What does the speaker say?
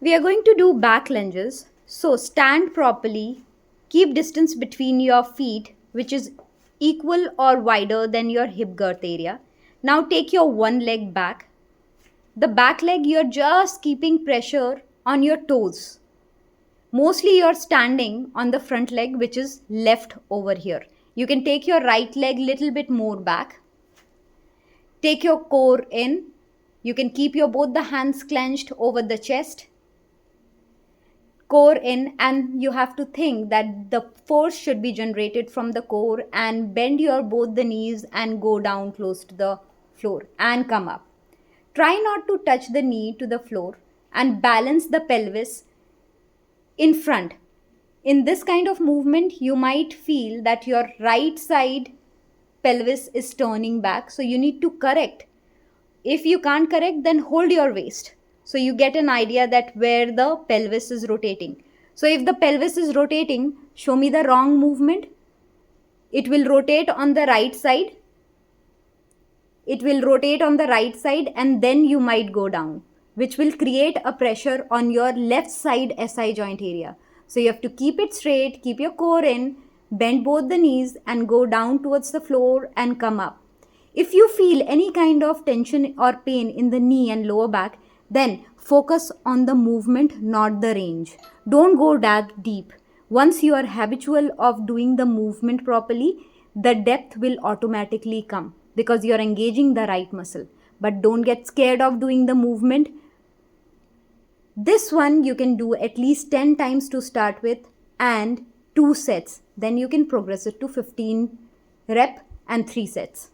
We are going to do back lunges. So stand properly, keep distance between your feet, which is equal or wider than your hip girth area. Now take your one leg back. The back leg, you're just keeping pressure on your toes. Mostly you're standing on the front leg, which is left over here. You can take your right leg little bit more back. Take your core in. You can keep your both the hands clenched over the chest. Core in, and you have to think that the force should be generated from the core, and bend your both the knees and go down close to the floor and come up. Try not to touch the knee to the floor and balance the pelvis in front. In this kind of movement, you might feel that your right side pelvis is turning back, so you need to correct. If you can't correct, then hold your waist, so you get an idea that where the pelvis is rotating. So if the pelvis is rotating, show me the wrong movement. It will rotate on the right side. It will rotate on the right side, and then you might go down, which will create a pressure on your left side SI joint area. So you have to keep it straight, keep your core in, bend both the knees and go down towards the floor and come up. If you feel any kind of tension or pain in the knee and lower back, then focus on the movement, not the range. Don't go that deep. Once you are habitual of doing the movement properly, the depth will automatically come because you are engaging the right muscle. But don't get scared of doing the movement. This one you can do at least 10 times to start with and 2 sets. Then you can progress it to 15 rep and 3 sets.